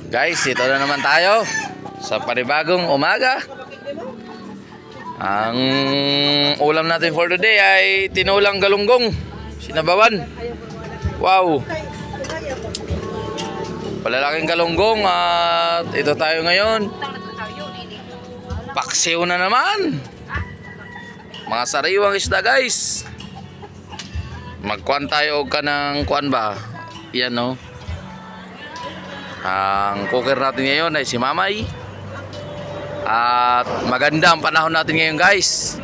Guys, ito na naman tayo sa panibagong umaga. Ang ulam natin for today ay tinulang galunggong, sinabawan. Wow, palalaking galunggong. At ito tayo ngayon, paksiw na naman. Mga sariwang isda, guys. Magkuhan tayo og kanang kuan ba? Yan, no. Ang cooker natin ngayon ay si Mamay. At maganda ang panahon natin ngayon, guys.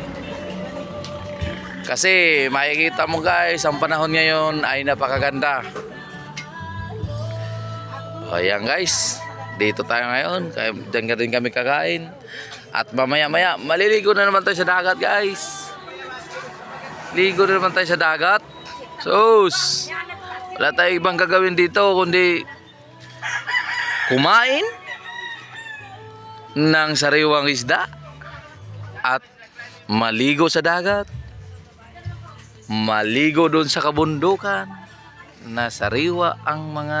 Kasi makikita mo, guys, ang panahon ngayon ay napakaganda. Ayan, guys, dito tayo ngayon. Diyan rin kami kakain. At mamaya-maya maliligo na naman tayo sa dagat, guys. Ligo na naman tayo sa dagat. Sus, wala tayong ibang gagawin dito kundi kumain ng sariwang isda at maligo sa dagat, maligo doon sa kabundukan na sariwa ang mga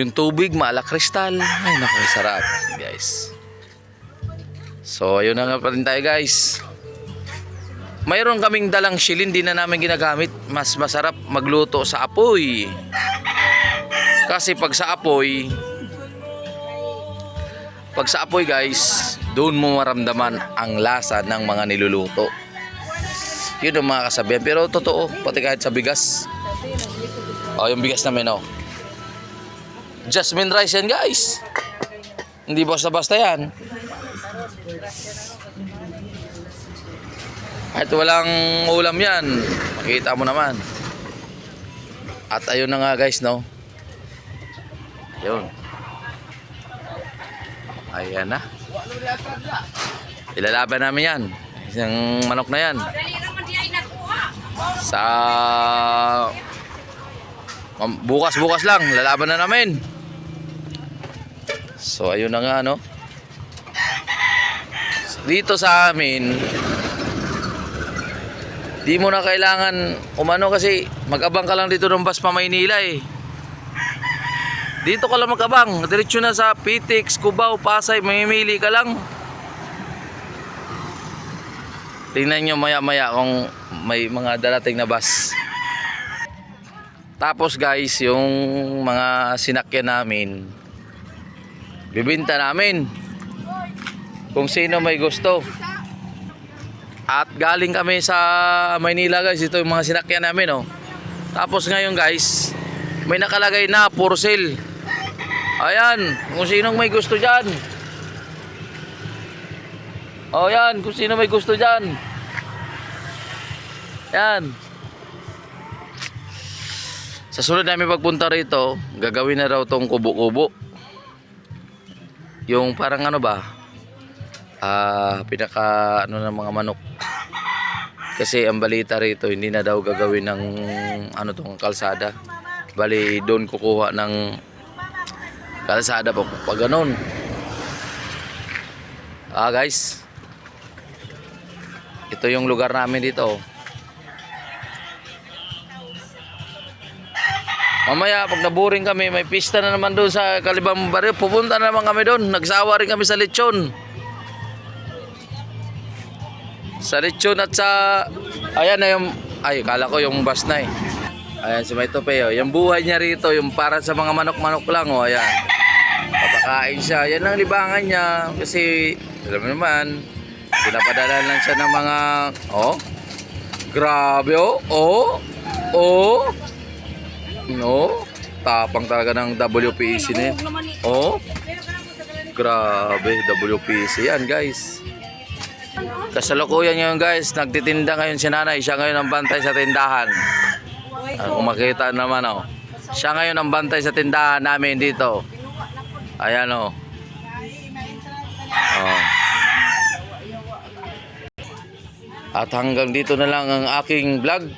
yung tubig maalakristal. Ay naku, sarap, guys. So ayun na nga pa rin tayo, guys. Mayroon kaming dalang shilin, di na namin ginagamit. Mas masarap magluto sa apoy. Kasi pag sa apoy, guys, doon mo maramdaman ang lasa ng mga niluluto. Yun ang mga kasabihan. Pero totoo, pati kahit sa bigas. O, yung bigas namin, o. Jasmine rice yan, guys. Hindi basta-basta yan. Kahit walang ulam yan, makita mo naman. At ayun na nga, guys, no. Ayun. Ayan na. Ilalaban namin yan. Isang manok na yan. Sa bukas lang, lalaban na namin. So ayun na nga, no. Dito sa amin, di mo na kailangan umano kasi mag-abang ka lang dito ng bus pa Maynila eh. Dito ka lang mag-abang, diretso na sa Pitex, Cubao, Pasay, mamimili ka lang. Tingnan nyo maya-maya kung may mga darating na bus. Tapos, guys, yung mga sinakyan namin, bibinta namin kung sino may gusto. At galing kami sa Maynila, guys. Ito yung mga sinakyan namin, oh. Tapos ngayon, guys, may nakalagay na for sale. Ayan, kung sinong may gusto dyan. O yan, kung sino may gusto dyan. Yan. Sa sunod namin pagpunta rito, gagawin na raw tong kubo-kubo. Yung parang ano ba, pinaka ano ng mga manok. Kasi ang balita rito, hindi na daw gagawin ng ano tong kalsada. Bali doon kukuha ng kalsada pag ganun. Guys, ito yung lugar namin dito. Mamaya pag naboring kami, may pista na naman doon sa Calibang Barrio. Pupunta na naman kami doon. Nagsawa rin kami sa lechon. Sa lechon at sa ayan na yung, ay kala ko yung bus na eh. Ayan si May Tope, oh. Yung buhay niya rito, yung para sa mga manok-manok lang, oh. Ayan, papakain siya. Yan ang libangan niya. Kasi alam mo naman, pinapadala lang siya ng mga, oh, grabe, oh, oh, no, tapang talaga ng WPC na yun. Oh, grabe, WPC yan, guys. Kasalukuyan nyo, guys, nagtitinda ngayon si nanay. Siya ngayon ang bantay sa tindahan. Kung makita naman, oh, siya ngayon ang bantay sa tindahan namin dito. Ayan, oh. Oh. At hanggang dito na lang ang aking vlog.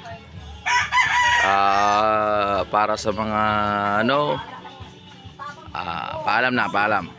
Para sa mga ano, paalam na, paalam.